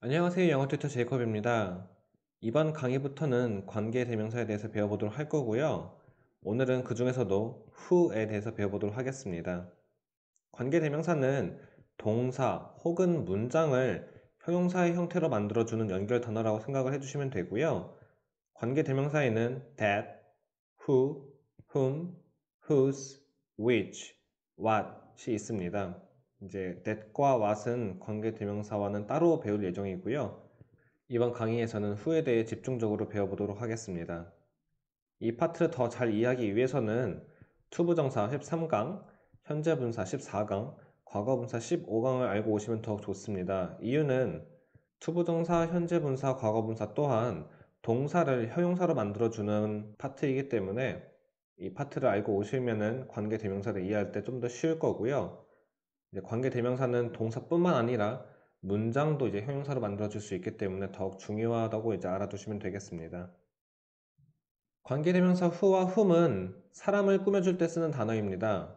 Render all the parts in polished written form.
안녕하세요. 영어 튜터 제이콥입니다. 이번 강의부터는 관계 대명사에 대해서 배워보도록 할 거고요. 오늘은 그 중에서도 who에 대해서 배워보도록 하겠습니다. 관계 대명사는 동사 혹은 문장을 형용사의 형태로 만들어주는 연결 단어라고 생각을 해주시면 되고요. 관계 대명사에는 that, who, whom, whose, which, what이 있습니다. 이제 that과 what은 관계 대명사와는 따로 배울 예정이고요. 이번 강의에서는 who에 대해 집중적으로 배워보도록 하겠습니다. 이 파트를 더 잘 이해하기 위해서는 투부정사 13강, 현재분사 14강, 과거분사 15강을 알고 오시면 더욱 좋습니다. 이유는 투부정사, 현재분사, 과거분사 또한 동사를 형용사로 만들어주는 파트이기 때문에 이 파트를 알고 오시면 관계대명사를 이해할 때 좀 더 쉬울 거고요. 이제 관계대명사는 동사뿐만 아니라 문장도 이제 형용사로 만들어줄 수 있기 때문에 더욱 중요하다고 이제 알아두시면 되겠습니다. 관계대명사 who와 whom은 사람을 꾸며줄 때 쓰는 단어입니다.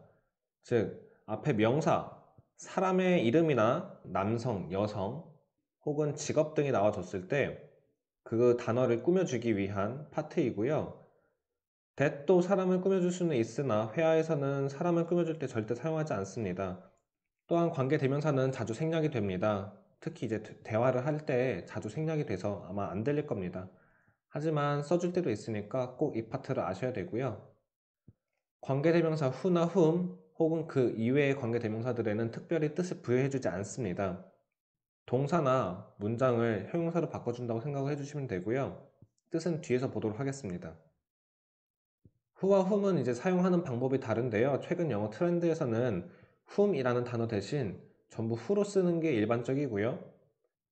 즉, 앞에 명사, 사람의 이름이나 남성, 여성, 혹은 직업 등이 나와줬을 때 그 단어를 꾸며주기 위한 파트이고요. that도 사람을 꾸며줄 수는 있으나 회화에서는 사람을 꾸며줄 때 절대 사용하지 않습니다. 또한 관계대명사는 자주 생략이 됩니다. 특히 이제 대화를 할 때 자주 생략이 돼서 아마 안 들릴 겁니다. 하지만 써줄 때도 있으니까 꼭 이 파트를 아셔야 되고요. 관계대명사 who나 whom 혹은 그 이외의 관계대명사들에는 특별히 뜻을 부여해주지 않습니다. 동사나 문장을 형용사로 바꿔준다고 생각을 해주시면 되고요. 뜻은 뒤에서 보도록 하겠습니다. who와 whom은 이제 사용하는 방법이 다른데요. 최근 영어 트렌드에서는 whom이라는 단어 대신 전부 who로 쓰는 게 일반적이고요.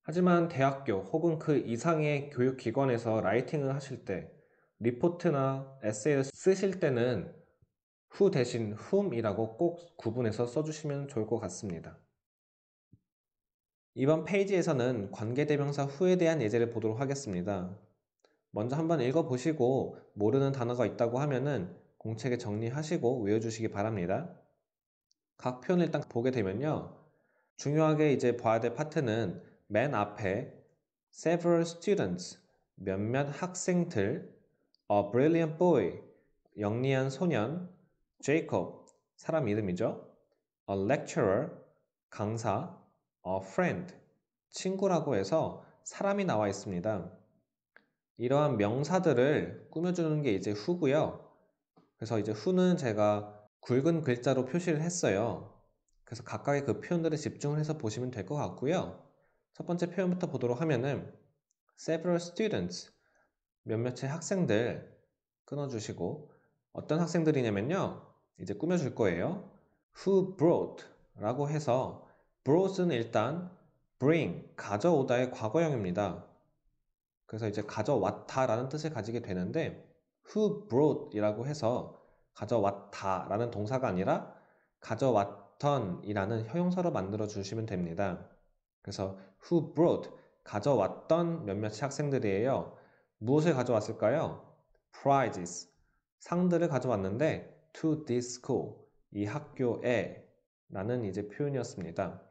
하지만 대학교 혹은 그 이상의 교육기관에서 라이팅을 하실 때, 리포트나 에세이를 쓰실 때는 who 대신 whom이라고 꼭 구분해서 써주시면 좋을 것 같습니다. 이번 페이지에서는 관계대명사 who에 대한 예제를 보도록 하겠습니다. 먼저 한번 읽어보시고 모르는 단어가 있다고 하면은 공책에 정리하시고 외워주시기 바랍니다. 각 표현을 일단 보게 되면요. 중요하게 이제 봐야 될 파트는 맨 앞에 several students, 몇몇 학생들, a brilliant boy, 영리한 소년, Jacob, 사람 이름이죠. a lecturer, 강사, a friend, 친구라고 해서 사람이 나와 있습니다. 이러한 명사들을 꾸며주는 게 이제 who고요. 그래서 이제 who는 제가 굵은 글자로 표시를 했어요. 그래서 각각의 그 표현들을 집중을 해서 보시면 될 것 같고요. 첫 번째 표현부터 보도록 하면은 several students, 몇몇의 학생들 끊어주시고 어떤 학생들이냐면요. 이제 꾸며줄 거예요. who brought 라고 해서 brought는 일단 bring, 가져오다의 과거형입니다. 그래서 이제 가져왔다 라는 뜻을 가지게 되는데 who brought 이라고 해서 가져왔다 라는 동사가 아니라 가져왔던 이라는 형용사로 만들어 주시면 됩니다. 그래서 who brought, 가져왔던 몇몇 학생들이에요. 무엇을 가져왔을까요? prizes, 상들을 가져왔는데 to this school, 이 학교에 라는 이제 표현이었습니다.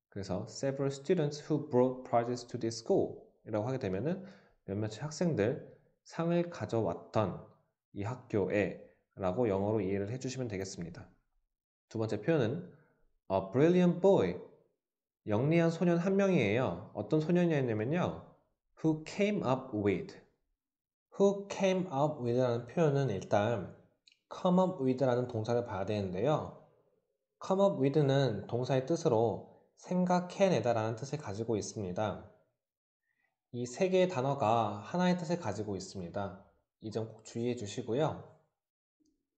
그래서 several students who brought prizes to this school 이라고 하게 되면은 몇몇의 학생들 상을 가져왔던 이 학교에 라고 영어로 이해를 해주시면 되겠습니다. 두 번째 표현은 a brilliant boy, 영리한 소년 한 명이에요. 어떤 소년이었냐면요. who came up with, who came up with 라는 표현은 일단 come up with 라는 동사를 봐야 되는데요. come up with는 동사의 뜻으로 생각해내다 라는 뜻을 가지고 있습니다. 이 세 개의 단어가 하나의 뜻을 가지고 있습니다. 이 점 꼭 주의해 주시고요.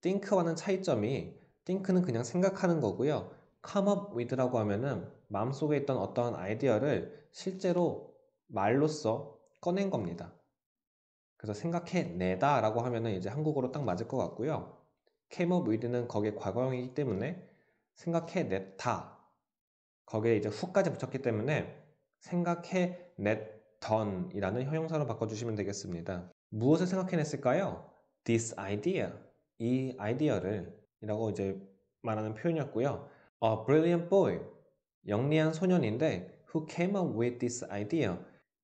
think와는 차이점이 think는 그냥 생각하는 거고요. come up with라고 하면은 마음속에 있던 어떠한 아이디어를 실제로 말로써 꺼낸 겁니다. 그래서 생각해내다 라고 하면은 이제 한국어로 딱 맞을 것 같고요. came up with는 거기에 과거형이기 때문에 생각해냈다. 거기에 이제 who까지 붙였기 때문에 생각해냈던 이라는 형용사로 바꿔주시면 되겠습니다. 무엇을 생각해냈을까요? This idea, 이 아이디어를 이라고 이제 말하는 표현이었고요. A brilliant boy, 영리한 소년인데 who came up with this idea,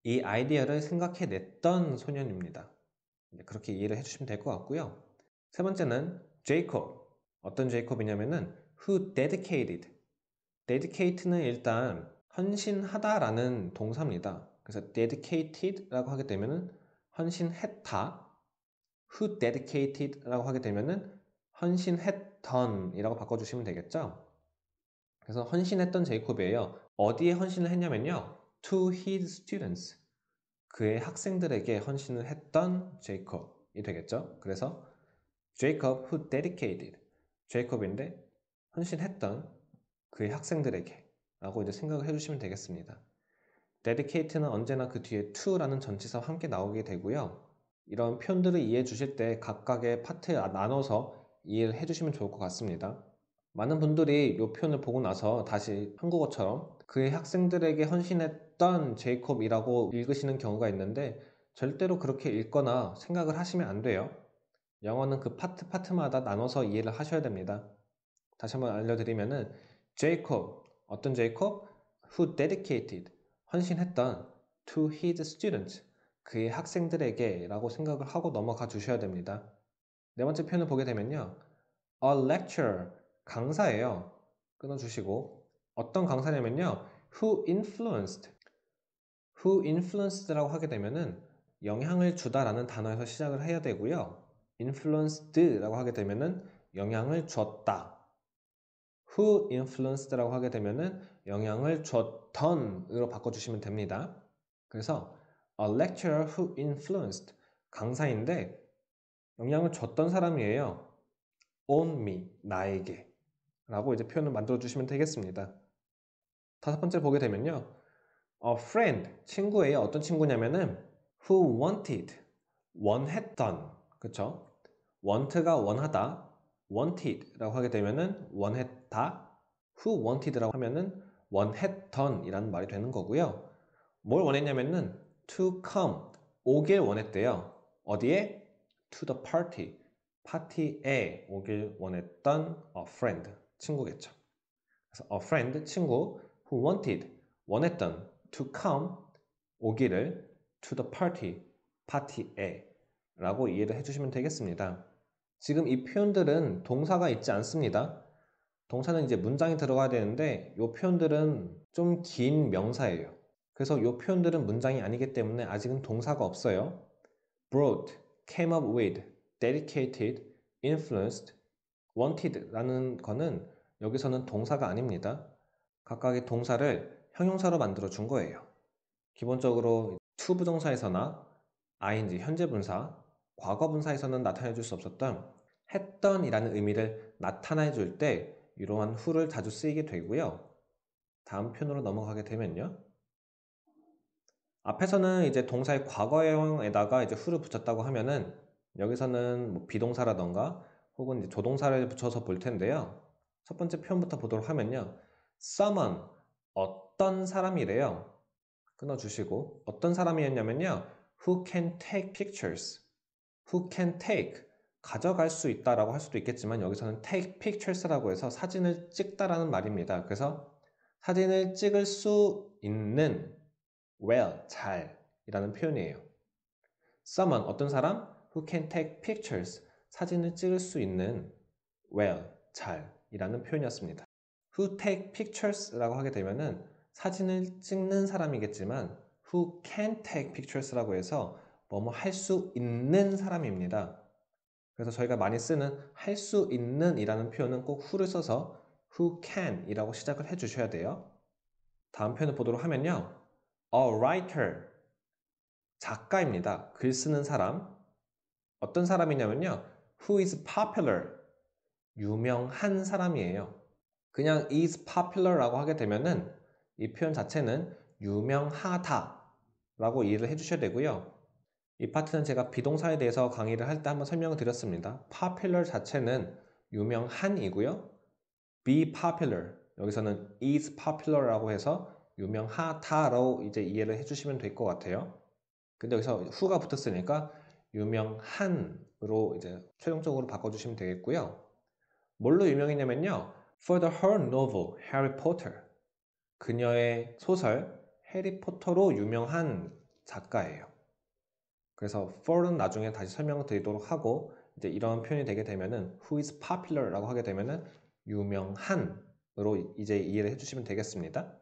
이 아이디어를 생각해냈던 소년입니다. 그렇게 이해를 해주시면 될 것 같고요. 세 번째는 제이콥. 어떤 제이콥이냐면은 who dedicated. dedicated는 일단 헌신하다라는 동사입니다. 그래서 dedicated라고 하게 되면은 헌신했다. who dedicated라고 하게 되면은 헌신했던이라고 바꿔주시면 되겠죠. 그래서 헌신했던 제이콥이에요. 어디에 헌신을 했냐면요, to his students. 그의 학생들에게 헌신을 했던 제이콥이 되겠죠. 그래서 Jacob who dedicated. 제이콥인데 헌신했던 그의 학생들에게 라고 이제 생각을 해주시면 되겠습니다. dedicate는 언제나 그 뒤에 to라는 전치사와 함께 나오게 되고요. 이런 표현들을 이해해 주실 때 각각의 파트에 나눠서 이해를 해주시면 좋을 것 같습니다. 많은 분들이 이 표현을 보고 나서 다시 한국어처럼 그의 학생들에게 헌신했던 제이콥이라고 읽으시는 경우가 있는데 절대로 그렇게 읽거나 생각을 하시면 안 돼요. 영어는 그 파트마다 나눠서 이해를 하셔야 됩니다. 다시 한번 알려드리면은 제이콥, 어떤 제이콥? who dedicated, 헌신했던 to his students, 그의 학생들에게 라고 생각을 하고 넘어가 주셔야 됩니다. 네 번째 표현을 보게 되면요, a lecturer, 강사예요. 끊어주시고, 어떤 강사냐면요, who influenced. who influenced라고 하게 되면은 영향을 주다라는 단어에서 시작을 해야 되고요. influenced라고 하게 되면은 영향을 줬다. who influenced라고 하게 되면은 영향을 줬던으로 바꿔주시면 됩니다. 그래서 a lecturer who influenced, 강사인데 영향을 줬던 사람이에요. on me, 나에게 라고 이제 표현을 만들어 주시면 되겠습니다. 다섯 번째 보게 되면요, a friend, 친구예요. 어떤 친구냐면은 who wanted, 원했던, 그쵸? want가 원하다, wanted라고 하게 되면은 원했다, who wanted라고 하면은 원했던 이라는 말이 되는 거고요. 뭘 원했냐면은 to come, 오길 원했대요. 어디에? to the party, 파티에 오길 원했던 a friend, 친구겠죠. 그래서 a friend, 친구, who wanted, 원했던, to come, 오기를, to the party, 파티에 라고 이해를 해주시면 되겠습니다. 지금 이 표현들은 동사가 있지 않습니다. 동사는 이제 문장이 들어가야 되는데 이 표현들은 좀 긴 명사예요. 그래서 이 표현들은 문장이 아니기 때문에 아직은 동사가 없어요. brought, came up with, dedicated, influenced, wanted 라는 거는 여기서는 동사가 아닙니다. 각각의 동사를 형용사로 만들어 준 거예요. 기본적으로 to 부정사에서나 ing, 현재 분사, 과거 분사에서는 나타내 줄 수 없었던 했던 이라는 의미를 나타내 줄 때 이러한 who를 자주 쓰이게 되고요. 다음 표현으로 넘어가게 되면요, 앞에서는 이제 동사의 과거형에다가 이제 who를 붙였다고 하면은 여기서는 뭐 비동사라던가 혹은 이제 조동사를 붙여서 볼 텐데요. 첫 번째 표현부터 보도록 하면요, someone, 어떤 사람이래요. 끊어주시고, 어떤 사람이었냐면요, who can take pictures, who can take, 가져갈 수 있다라고 할 수도 있겠지만 여기서는 take pictures라고 해서 사진을 찍다라는 말입니다. 그래서 사진을 찍을 수 있는 well, 잘 이라는 표현이에요. someone, 어떤 사람, who can take pictures, 사진을 찍을 수 있는 well, 잘 이라는 표현이었습니다. who take pictures라고 하게 되면은 사진을 찍는 사람이겠지만 who can take pictures라고 해서 뭐뭐 할 수 있는 사람입니다. 그래서 저희가 많이 쓰는 할 수 있는 이라는 표현은 꼭 who를 써서 who can 이라고 시작을 해 주셔야 돼요. 다음 표현을 보도록 하면요, a writer, 작가입니다. 글 쓰는 사람. 어떤 사람이냐면요, who is popular, 유명한 사람이에요. 그냥 is popular라고 하게 되면은 이 표현 자체는 유명하다 라고 이해를 해주셔야 되고요. 이 파트는 제가 비동사에 대해서 강의를 할 때 한번 설명을 드렸습니다. popular 자체는 유명한이고요. be popular, 여기서는 is popular라고 해서 유명하다로 이제 이해를 해주시면 될 것 같아요. 근데 여기서 who가 붙었으니까 유명한으로 이제 최종적으로 바꿔주시면 되겠고요. 뭘로 유명했냐면요, for the her novel, Harry Potter. 그녀의 소설 해리포터로 유명한 작가예요. 그래서 for는 나중에 다시 설명을 드리도록 하고, 이제 이런 표현이 되게 되면은 who is popular 라고 하게 되면은 유명한으로 이제 이해를 해주시면 되겠습니다.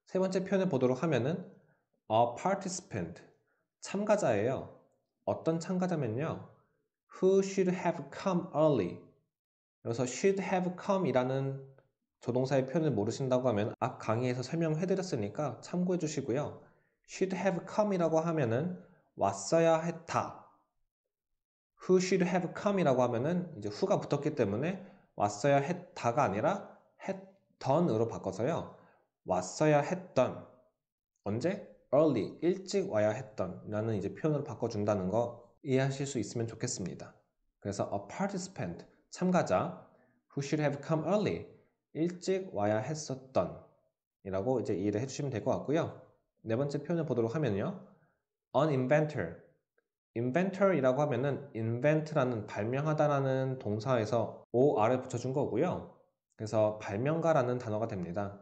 세 번째 표현을 보도록 하면은 a participant, 참가자예요. 어떤 참가자면요, who should have come early. 여기서 should have come 이라는 조동사의 표현을 모르신다고 하면 앞 강의에서 설명해 드렸으니까 참고해 주시고요. should have come 이라고 하면은 왔어야 했다. who should have come 이라고 하면은 이제 who가 붙었기 때문에 왔어야 했다가 아니라 했던으로 바꿔서요. 왔어야 했던, 언제? early, 일찍 와야 했던 라는 이제 표현으로 바꿔준다는 거 이해하실 수 있으면 좋겠습니다. 그래서 a participant, 참가자, who should have come early, 일찍 와야 했었던 이라고 이제 이해를 해주시면 될 것 같고요. 네 번째 표현을 보도록 하면요, an inventor, inventor 이라고 하면은 invent라는 발명하다라는 동사에서 or을 붙여준 거고요. 그래서 발명가라는 단어가 됩니다.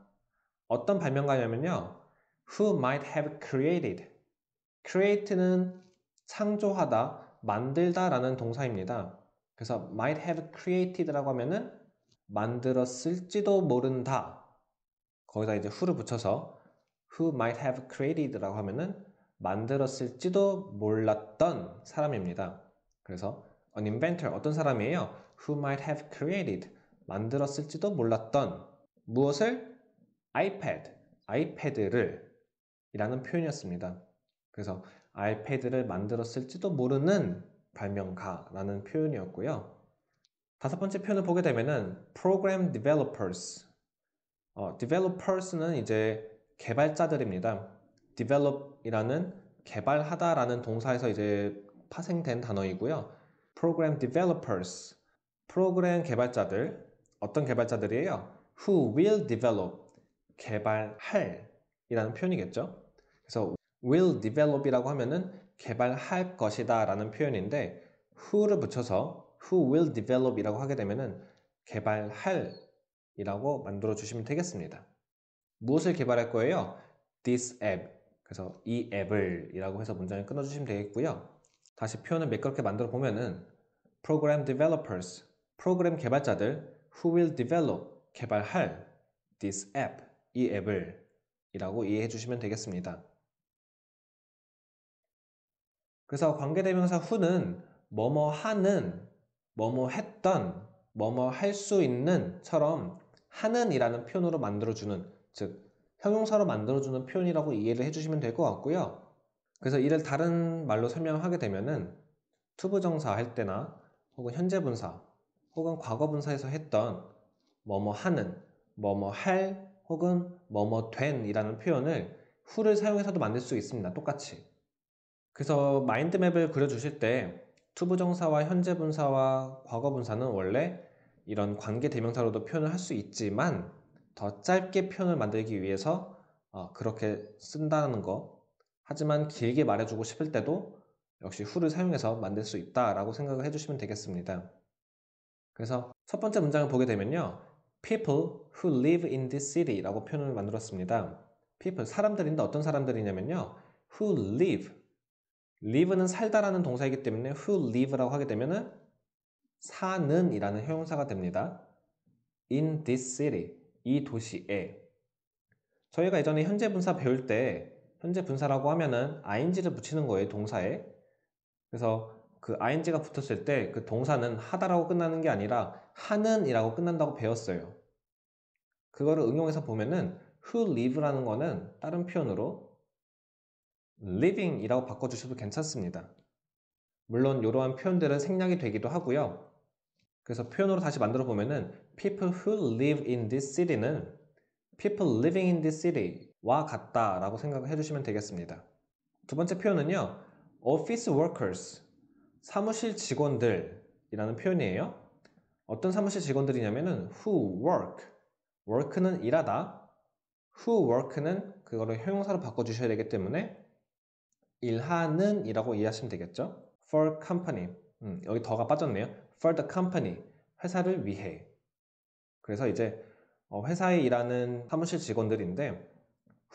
어떤 발명가냐면요, who might have created, create는 창조하다, 만들다 라는 동사입니다. 그래서 might have created라고 하면은 만들었을지도 모른다. 거기다 이제 who를 붙여서 who might have created라고 하면은 만들었을지도 몰랐던 사람입니다. 그래서 an inventor, 어떤 사람이에요? who might have created, 만들었을지도 몰랐던 무엇을? iPad, 아이패드를 이라는 표현이었습니다. 그래서 아이패드를 만들었을지도 모르는 발명가라는 표현이었고요. 다섯 번째 표현을 보게 되면은 program developers, developers는 이제 개발자들입니다. develop이라는 개발하다라는 동사에서 이제 파생된 단어이고요. program developers, 프로그램 개발자들, 어떤 개발자들이에요? who will develop, 개발할 이라는 표현이겠죠. 그래서 will develop이라고 하면은 개발할 것이다 라는 표현인데, who를 붙여서 who will develop 이라고 하게 되면은 개발할 이라고 만들어 주시면 되겠습니다. 무엇을 개발할 거예요? this app. 그래서 이 앱을 이라고 해서 문장을 끊어 주시면 되겠고요. 다시 표현을 매끄럽게 만들어 보면은 program developers, 프로그램 개발자들, who will develop, 개발할 this app, 이 앱을 이라고 이해해 주시면 되겠습니다. 그래서 관계대명사 who는 뭐뭐 하는, 뭐뭐 했던, 뭐뭐 할 수 있는 처럼 하는 이라는 표현으로 만들어주는, 즉 형용사로 만들어주는 표현이라고 이해를 해주시면 될 것 같고요. 그래서 이를 다른 말로 설명하게 되면은 투부정사 할 때나 혹은 현재분사 혹은 과거분사에서 했던 뭐뭐 하는, 뭐뭐 할 혹은 뭐뭐 된 이라는 표현을 who를 사용해서도 만들 수 있습니다. 똑같이. 그래서 마인드맵을 그려주실 때 투부정사와 현재분사와 과거분사는 원래 이런 관계대명사로도 표현을 할 수 있지만 더 짧게 표현을 만들기 위해서 그렇게 쓴다는 거, 하지만 길게 말해주고 싶을 때도 역시 who를 사용해서 만들 수 있다라고 생각을 해주시면 되겠습니다. 그래서 첫 번째 문장을 보게 되면요, people who live in this city 라고 표현을 만들었습니다. people, 사람들인데 어떤 사람들이냐면요, who live, live는 살다라는 동사이기 때문에 who live라고 하게 되면은 사는 이라는 형용사가 됩니다. in this city, 이 도시에. 저희가 예전에 현재 분사 배울 때 현재 분사라고 하면은 ing를 붙이는 거예요, 동사에. 그래서 그 ing가 붙었을 때 그 동사는 하다라고 끝나는 게 아니라 하는 이라고 끝난다고 배웠어요. 그거를 응용해서 보면은 who live라는 거는 다른 표현으로 living 이라고 바꿔주셔도 괜찮습니다. 물론 이러한 표현들은 생략이 되기도 하고요. 그래서 표현으로 다시 만들어 보면은 people who live in this city는 people living in this city와 같다 라고 생각을 해주시면 되겠습니다. 두 번째 표현은요, office workers, 사무실 직원들 이라는 표현이에요. 어떤 사무실 직원들이냐면은 who work, work는 일하다, who work는 그거를 형용사로 바꿔주셔야 되기 때문에 일하는 이라고 이해하시면 되겠죠. for company, 여기 더가 빠졌네요. for the company, 회사를 위해. 그래서 이제 회사에 일하는 사무실 직원들인데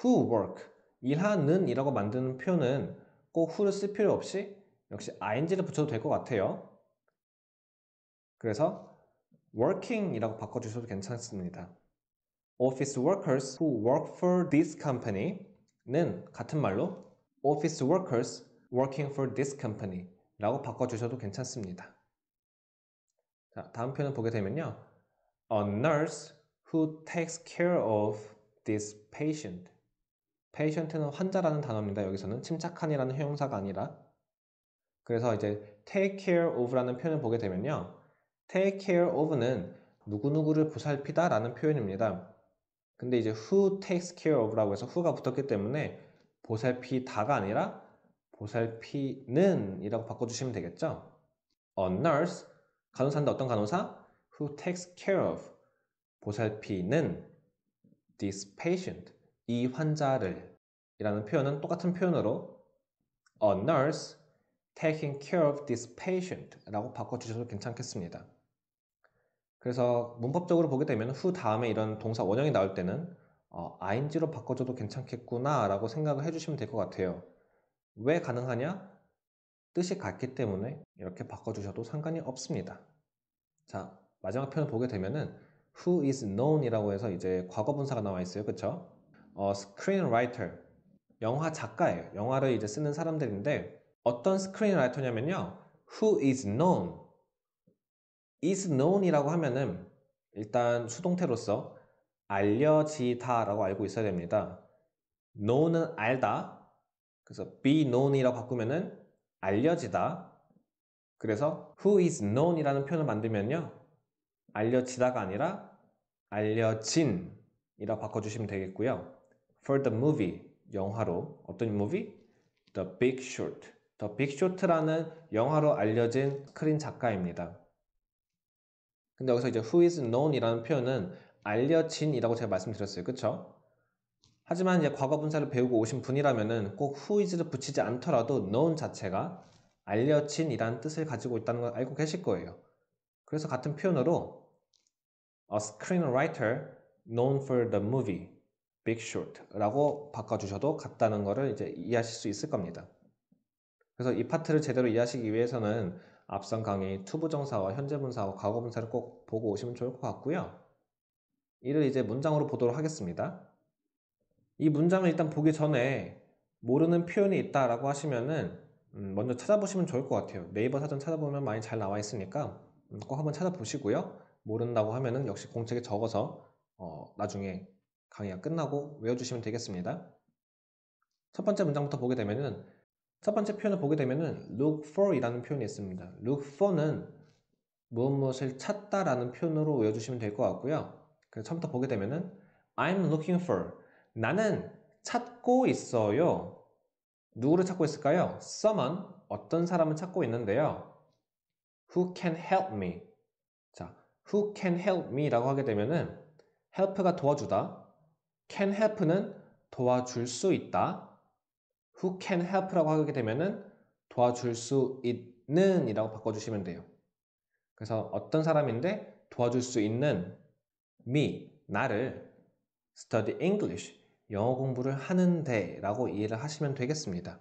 who work, 일하는 이라고 만드는 표현은 꼭 who를 쓸 필요 없이 역시 ing를 붙여도 될 것 같아요. 그래서 working 이라고 바꿔주셔도 괜찮습니다. Office workers who work for this company 는 같은 말로 office workers working for this company 라고 바꿔주셔도 괜찮습니다. 자, 다음 표현 보게 되면요. A nurse who takes care of this patient. patient는 환자라는 단어입니다. 여기서는 침착한이라는 형용사가 아니라. 그래서 이제 take care of라는 표현을 보게 되면요. take care of는 누구누구를 보살피다 라는 표현입니다. 근데 이제 who takes care of라고 해서 who가 붙었기 때문에 보살피다가 아니라 보살피는 이라고 바꿔주시면 되겠죠. A nurse, 간호사인데 어떤 간호사? Who takes care of, 보살피는 this patient, 이 환자를 이라는 표현은 똑같은 표현으로 A nurse taking care of this patient 라고 바꿔주셔도 괜찮겠습니다. 그래서 문법적으로 보게 되면 who 다음에 이런 동사 원형이 나올 때는 ing로 바꿔줘도 괜찮겠구나 라고 생각을 해주시면 될 것 같아요. 왜 가능하냐? 뜻이 같기 때문에 이렇게 바꿔주셔도 상관이 없습니다. 자, 마지막 표현을 보게 되면은 who is known 이라고 해서 이제 과거분사가 나와 있어요. 그쵸? screenwriter, 영화 작가예요. 영화를 이제 쓰는 사람들인데 어떤 screenwriter냐면요. who is known, is known 이라고 하면은 일단 수동태로서 알려지다 라고 알고 있어야 됩니다. know는 알다, 그래서 be known 이라고 바꾸면은 알려지다. 그래서 who is known 이라는 표현을 만들면요. 알려지다가 아니라 알려진 이라고 바꿔주시면 되겠고요. For the movie, 영화로 어떤 movie? The Big Short. The Big Short라는 영화로 알려진 스크린 작가입니다. 근데 여기서 이제 who is known 이라는 표현은 알려진 이라고 제가 말씀드렸어요. 그쵸? 하지만 이제 과거 분사를 배우고 오신 분이라면은 꼭 who is를 붙이지 않더라도 known 자체가 알려진 이라는 뜻을 가지고 있다는 걸 알고 계실 거예요. 그래서 같은 표현으로 A screenwriter known for the movie Big Short 라고 바꿔주셔도 같다는 것을 이제 이해하실 수 있을 겁니다. 그래서 이 파트를 제대로 이해하시기 위해서는 앞선 강의 투부정사와 현재분사와 과거분사를 꼭 보고 오시면 좋을 것 같고요. 이를 이제 문장으로 보도록 하겠습니다. 이 문장을 일단 보기 전에 모르는 표현이 있다라고 하시면은 먼저 찾아보시면 좋을 것 같아요. 네이버 사전 찾아보면 많이 잘 나와 있으니까 꼭 한번 찾아보시고요. 모른다고 하면은 역시 공책에 적어서 나중에 강의가 끝나고 외워주시면 되겠습니다. 첫 번째 문장부터 보게 되면은 첫 번째 표현을 보게 되면은 look for 이라는 표현이 있습니다. look for는 무엇을 찾다라는 표현으로 외워주시면 될 것 같고요. 그래서 처음부터 보게 되면은 I'm looking for, 나는 찾고 있어요. 누구를 찾고 있을까요? Someone, 어떤 사람을 찾고 있는데요. Who can help me? 자, who can help me 라고 하게 되면은 help가 도와주다, can help는 도와줄 수 있다, who can help라고 하게 되면은 도와줄 수 있는 이라고 바꿔주시면 돼요. 그래서 어떤 사람인데 도와줄 수 있는 me, 나를 study English, 영어 공부를 하는데 라고 이해를 하시면 되겠습니다.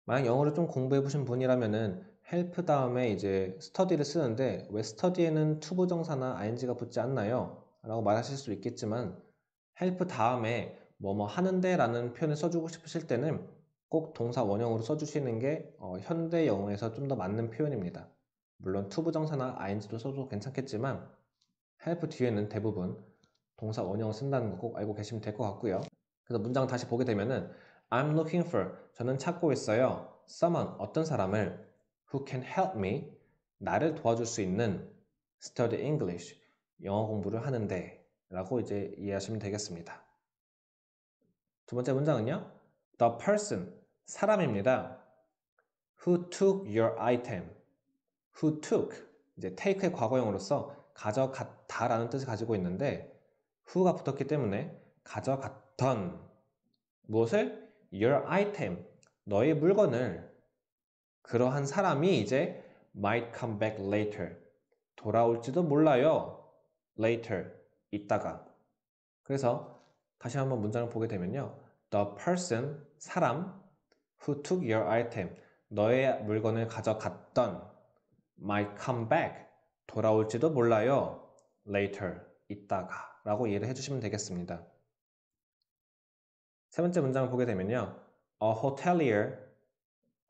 만약 영어를 좀 공부해 보신 분이라면은 help 다음에 이제 study를 쓰는데 왜 study에는 투부정사나 ing가 붙지 않나요? 라고 말하실 수 있겠지만 help 다음에 뭐뭐 하는데 라는 표현을 써주고 싶으실 때는 꼭 동사 원형으로 써주시는 게 현대 영어에서 좀 더 맞는 표현입니다. 물론 투부정사나 ing도 써도 괜찮겠지만 help 뒤에는 대부분 동사 원형을 쓴다는 거 꼭 알고 계시면 될 것 같고요. 그래서 문장 다시 보게 되면은 I'm looking for, 저는 찾고 있어요. someone, 어떤 사람을 who can help me, 나를 도와줄 수 있는 study English, 영어 공부를 하는데 라고 이제 이해하시면 되겠습니다. 두 번째 문장은요. The person, 사람입니다. Who took your item, who took, 이제 take의 과거형으로서 가져갔다 라는 뜻을 가지고 있는데 who가 붙었기 때문에 가져갔던 무엇을? Your item, 너의 물건을. 그러한 사람이 이제 might come back later, 돌아올지도 몰라요. later, 이따가. 그래서 다시 한번 문장을 보게 되면요. the person, 사람 who took your item, 너의 물건을 가져갔던 might come back, 돌아올지도 몰라요. later, 이따가 라고 이해를 해주시면 되겠습니다. 세 번째 문장을 보게 되면요. A hotelier,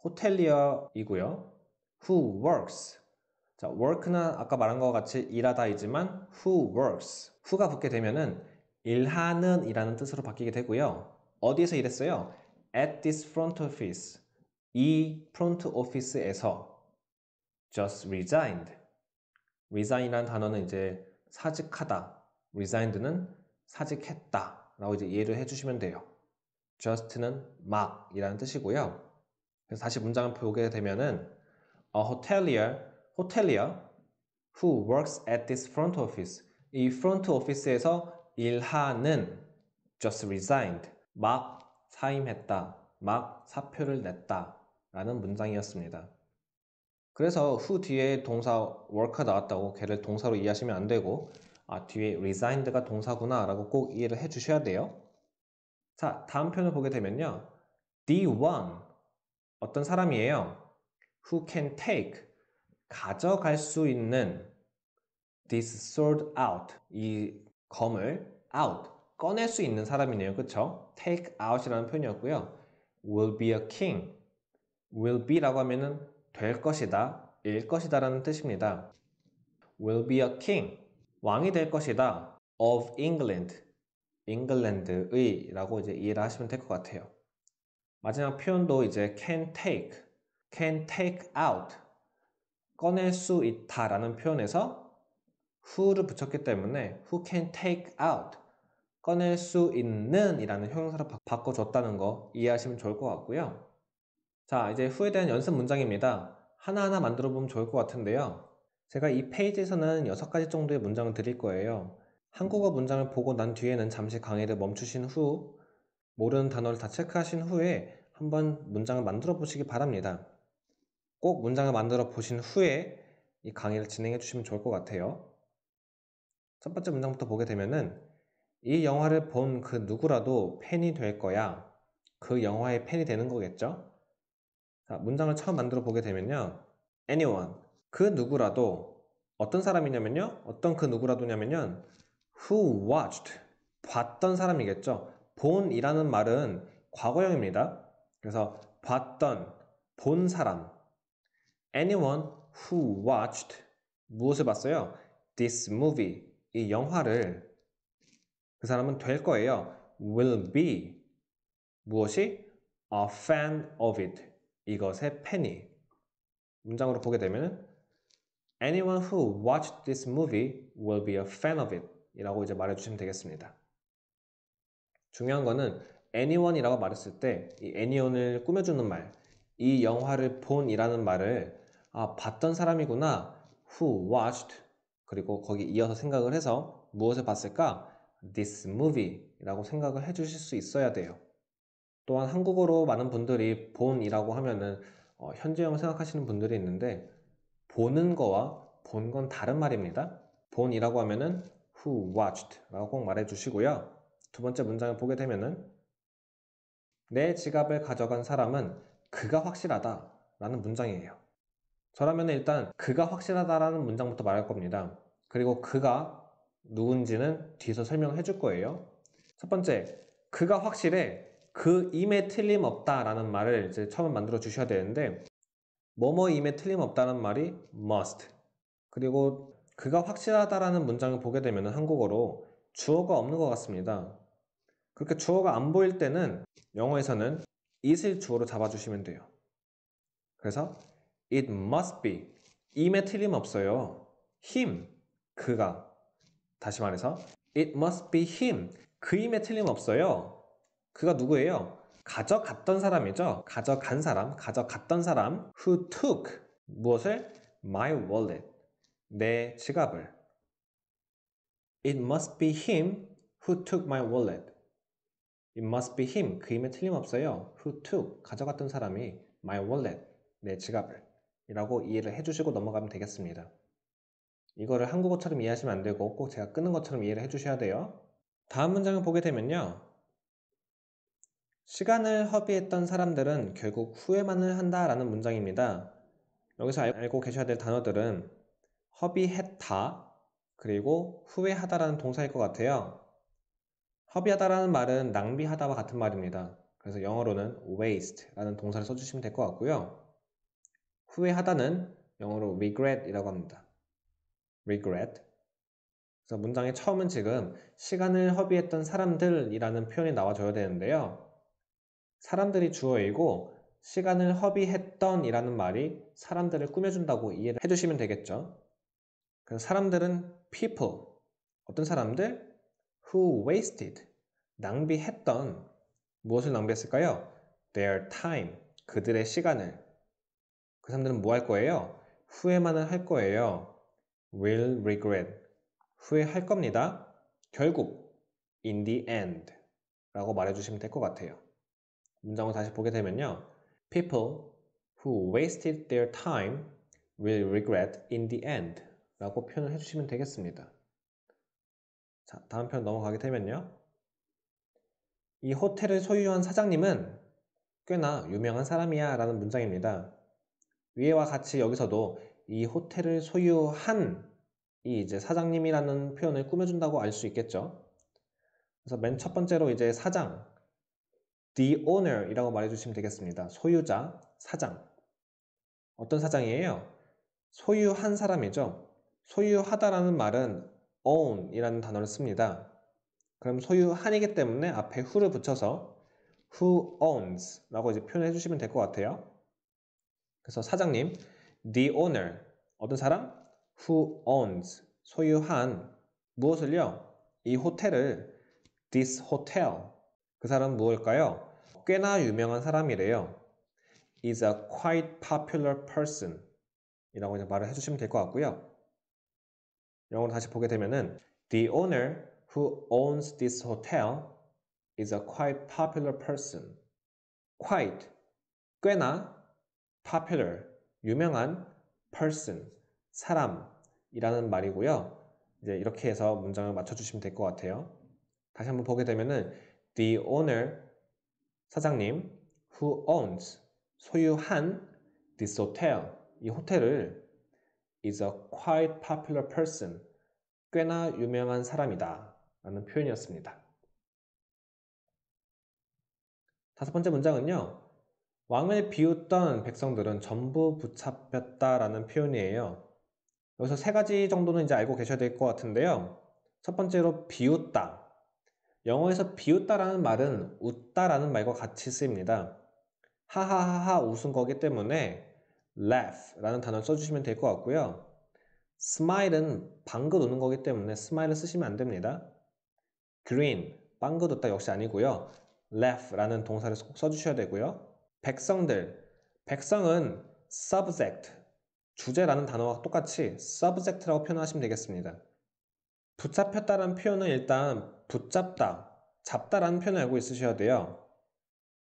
호텔리어이고요. Who works. 자, work는 아까 말한 것 같이 일하다이지만 who works. who가 붙게 되면은 일하는 이라는 뜻으로 바뀌게 되고요. 어디에서 일했어요? At this front office. 이 프론트 오피스에서 just resigned. resign이라는 단어는 이제 사직하다. resigned는 사직했다. 라고 이제 이해를 해주시면 돼요. just는 막이라는 뜻이고요. 그래서 다시 문장을 보게 되면은 A hotelier who works at this front office. 이 프론트 오피스에서 일하는 just resigned. 막 사임했다. 막 사표를 냈다. 라는 문장이었습니다. 그래서 who 뒤에 동사 work가 나왔다고 걔를 동사로 이해하시면 안 되고 뒤에 resigned가 동사구나 라고 꼭 이해를 해 주셔야 돼요. 자, 다음 표현을 보게 되면요. The one, 어떤 사람이에요? Who can take, 가져갈 수 있는 this sword out, 이 검을 out, 꺼낼 수 있는 사람이네요. 그쵸? take out이라는 표현이었고요. will be a king, will be라고 하면은 될 것이다, 일 것이다 라는 뜻입니다. will be a king, 왕이 될 것이다, of England, 잉글랜드의 라고 이제 이해를 하시면 될 것 같아요. 마지막 표현도 이제 can take out, 꺼낼 수 있다 라는 표현에서 who를 붙였기 때문에 who can take out, 꺼낼 수 있는 이라는 형용사로 바꿔줬다는 거 이해하시면 좋을 것 같고요. 자, 이제 who에 대한 연습 문장입니다. 하나하나 만들어 보면 좋을 것 같은데요. 제가 이 페이지에서는 6가지 정도의 문장을 드릴 거예요. 한국어 문장을 보고 난 뒤에는 잠시 강의를 멈추신 후 모르는 단어를 다 체크하신 후에 한번 문장을 만들어 보시기 바랍니다. 꼭 문장을 만들어 보신 후에 이 강의를 진행해 주시면 좋을 것 같아요. 첫 번째 문장부터 보게 되면은 이 영화를 본 그 누구라도 팬이 될 거야. 그 영화의 팬이 되는 거겠죠? 자, 문장을 처음 만들어 보게 되면요. anyone, 그 누구라도 어떤 사람이냐면요. 어떤 그 누구라도냐면요. who watched, 봤던 사람이겠죠. 본이라는 말은 과거형입니다. 그래서 봤던, 본 사람. anyone who watched, 무엇을 봤어요? this movie, 이 영화를 그 사람은 될 거예요. will be, 무엇이? a fan of it, 이것의 팬이. 문장으로 보게 되면 anyone who watched this movie will be a fan of it 이라고 이제 말해주시면 되겠습니다. 중요한 거는 anyone이라고 말했을 때 이 anyone을 꾸며주는 말, 이 영화를 본 이라는 말을 봤던 사람이구나, who watched, 그리고 거기 이어서 생각을 해서 무엇을 봤을까? this movie 라고 생각을 해주실 수 있어야 돼요. 또한 한국어로 많은 분들이 본이라고 하면은 현재형을 생각하시는 분들이 있는데 보는 거와 본 건 다른 말입니다. 본이라고 하면은 who watched 라고 꼭 말해 주시고요. 두 번째 문장을 보게 되면은 내 지갑을 가져간 사람은 그가 확실하다 라는 문장이에요. 저라면 일단 그가 확실하다라는 문장부터 말할 겁니다. 그리고 그가 누군지는 뒤에서 설명해 줄 거예요. 첫 번째, 그가 확실해, 그 임에 틀림없다 라는 말을 이제 처음 만들어 주셔야 되는데 뭐뭐임에 틀림없다는 말이 must. 그리고 그가 확실하다라는 문장을 보게 되면 한국어로 주어가 없는 것 같습니다. 그렇게 주어가 안 보일 때는 영어에서는 it을 주어로 잡아주시면 돼요. 그래서 it must be, 임에 틀림없어요. him, 그가. 다시 말해서 it must be him, 그 임에 틀림없어요. 그가 누구예요? 가져갔던 사람이죠. 가져간 사람, 가져갔던 사람. who took, 무엇을? my wallet, 내 지갑을. It must be him who took my wallet. It must be him, 그 임에 틀림없어요. who took, 가져갔던 사람이 my wallet, 내 지갑을 이라고 이해를 해주시고 넘어가면 되겠습니다. 이거를 한국어처럼 이해하시면 안 되고 꼭 제가 끄는 것처럼 이해를 해주셔야 돼요. 다음 문장을 보게 되면요. 시간을 허비했던 사람들은 결국 후회만을 한다라는 문장입니다. 여기서 알고 계셔야 될 단어들은 허비했다, 그리고 후회하다라는 동사일 것 같아요. 허비하다라는 말은 낭비하다와 같은 말입니다. 그래서 영어로는 waste라는 동사를 써주시면 될 것 같고요. 후회하다는 영어로 regret이라고 합니다. regret. 그래서 문장의 처음은 지금 시간을 허비했던 사람들이라는 표현이 나와줘야 되는데요. 사람들이 주어이고 시간을 허비했던 이라는 말이 사람들을 꾸며준다고 이해를 해주시면 되겠죠. 그래서 사람들은 people, 어떤 사람들? who wasted, 낭비했던, 무엇을 낭비했을까요? their time, 그들의 시간을. 그 사람들은 뭐 할 거예요? 후회만을 할 거예요. will regret, 후회할 겁니다. 결국 in the end 라고 말해주시면 될 것 같아요. 문장을 다시 보게 되면요. People who wasted their time will regret in the end 라고 표현을 해주시면 되겠습니다. 자, 다음 편 넘어가게 되면요. 이 호텔을 소유한 사장님은 꽤나 유명한 사람이야 라는 문장입니다. 위에와 같이 여기서도 이 호텔을 소유한 이 이제 사장님이라는 표현을 꾸며준다고 알 수 있겠죠. 그래서 맨 첫 번째로 이제 사장, the owner 이라고 말해주시면 되겠습니다. 소유자, 사장. 어떤 사장이에요? 소유한 사람이죠. 소유하다라는 말은 own 이라는 단어를 씁니다. 그럼 소유한이기 때문에 앞에 who를 붙여서 who owns 라고 이제 표현해 주시면 될 것 같아요. 그래서 사장님, the owner, 어떤 사람? who owns, 소유한 무엇을요? 이 호텔을 this hotel, 그 사람은 무엇일까요? 꽤나 유명한 사람이래요. is a quite popular person 이라고 이제 말을 해주시면 될 것 같고요. 영어로 다시 보게 되면은 The owner who owns this hotel is a quite popular person. Quite, 꽤나 popular, 유명한 person, 사람이라는 말이고요. 이제 이렇게 해서 문장을 맞춰주시면 될 것 같아요. 다시 한번 보게 되면은 The owner, 사장님, who owns, 소유한 this hotel, 이 호텔을 is a quite popular person, 꽤나 유명한 사람이다 라는 표현이었습니다. 다섯 번째 문장은요. 왕을 비웃던 백성들은 전부 붙잡혔다 라는 표현이에요. 여기서 세 가지 정도는 이제 알고 계셔야 될 것 같은데요. 첫 번째로 비웃다. 영어에서 비웃다라는 말은 웃다라는 말과 같이 쓰입니다. 하하하하 웃은 거기 때문에 laugh라는 단어를 써주시면 될 것 같고요. smile은 방긋 웃는 거기 때문에 smile을 쓰시면 안 됩니다. grin, 방긋 웃다 역시 아니고요. laugh라는 동사를 꼭 써주셔야 되고요. 백성들, 백성은 subject, 주제라는 단어와 똑같이 subject라고 표현하시면 되겠습니다. 붙잡혔다라는 표현은 일단 붙잡다, 잡다라는 표현을 알고 있으셔야 돼요.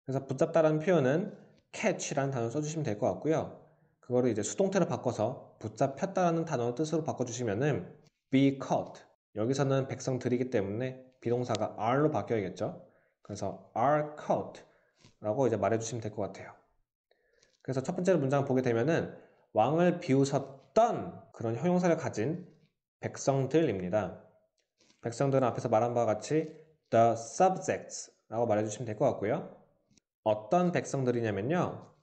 그래서 붙잡다라는 표현은 catch라는 단어를 써주시면 될 것 같고요. 그거를 이제 수동태로 바꿔서 붙잡혔다라는 단어 뜻으로 바꿔주시면은 be caught. 여기서는 백성들이기 때문에 비동사가 are로 바뀌어야겠죠. 그래서 are caught 라고 이제 말해주시면 될 것 같아요. 그래서 첫 번째 문장을 보게 되면은 왕을 비웃었던 그런 형용사를 가진 백성들입니다. 백성들은 앞에서 말한 바와 같이 the subjects 라고 말해주시면 될 것 같고요. 어떤 백성들이냐면요.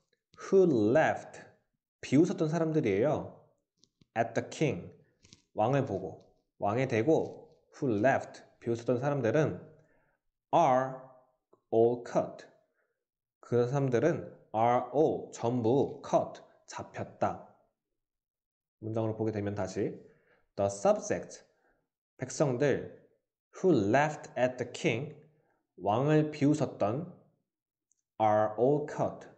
who left, 비웃었던 사람들이에요. at the king, 왕을 보고, 왕에 대고 who left, 비웃었던 사람들은 are all cut, 그 사람들은 are all, 전부 cut, 잡혔다. 문장으로 보게 되면 다시 the subject, 백성들 who left at the king, 왕을 비웃었던 are all cut,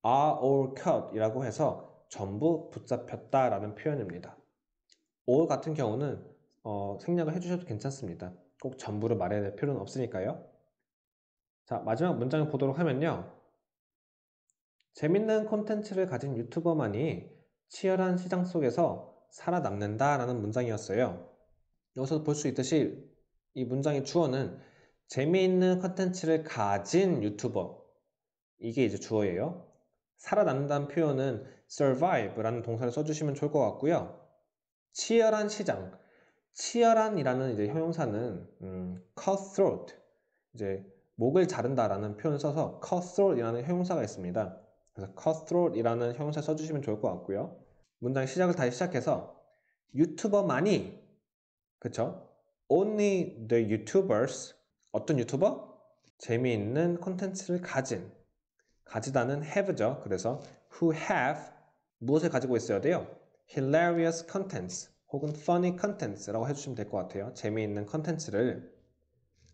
are all cut 이라고 해서 전부 붙잡혔다 라는 표현입니다. all 같은 경우는 생략을 해주셔도 괜찮습니다. 꼭 전부를 말해야 될 필요는 없으니까요. 자, 마지막 문장을 보도록 하면요. 재밌는 콘텐츠를 가진 유튜버만이 치열한 시장 속에서 살아남는다 라는 문장이었어요. 여기서 볼 수 있듯이 이 문장의 주어는 재미있는 컨텐츠를 가진 유튜버. 이게 이제 주어예요. 살아남는다는 표현은 survive라는 동사를 써주시면 좋을 것 같고요. 치열한 시장. 치열한이라는 이제 형용사는 cutthroat, 이제 목을 자른다라는 표현을 써서 cutthroat이라는 형용사가 있습니다. 그래서 cutthroat이라는 형용사 써주시면 좋을 것 같고요. 문장 시작을 다시 시작해서 유튜버만이, 그쵸? Only the YouTubers, 어떤 유튜버? 재미있는 콘텐츠를 가지다는 have죠. 그래서 who have 무엇을 가지고 있어야 돼요? hilarious contents 혹은 funny contents라고 해주시면 될 것 같아요. 재미있는 컨텐츠를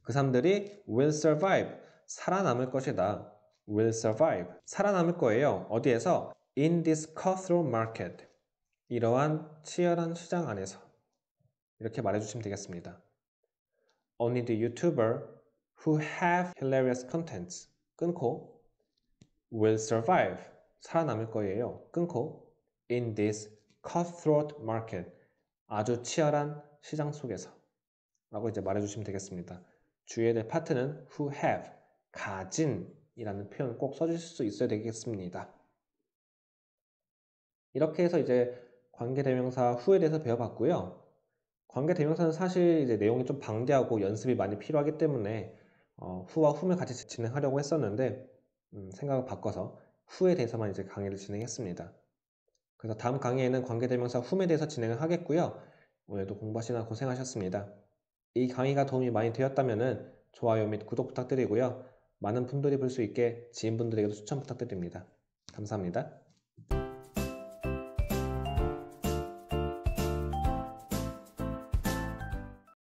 그 사람들이 will survive, 살아남을 것이다. will survive, 살아남을 거예요. 어디에서? in this cutthroat market, 이러한 치열한 시장 안에서. 이렇게 말해주시면 되겠습니다. Only the YouTuber who have hilarious contents, 끊고 will survive, 살아남을 거예요. 끊고 in this cutthroat market, 아주 치열한 시장 속에서 라고 이제 말해주시면 되겠습니다. 주의해야 될 파트는 who have, 가진 이라는 표현 꼭 써주실 수 있어야 되겠습니다. 이렇게 해서 이제 관계대명사 who에 대해서 배워봤고요. 관계대명사는 사실 이제 내용이 좀 방대하고 연습이 많이 필요하기 때문에 who와 whom을 같이 진행하려고 했었는데 생각을 바꿔서 who에 대해서만 이제 강의를 진행했습니다. 그래서 다음 강의에는 관계대명사 whom에 대해서 진행을 하겠고요. 오늘도 공부하시느라 고생하셨습니다. 이 강의가 도움이 많이 되었다면 좋아요 및 구독 부탁드리고요. 많은 분들이 볼 수 있게 지인분들에게도 추천 부탁드립니다. 감사합니다.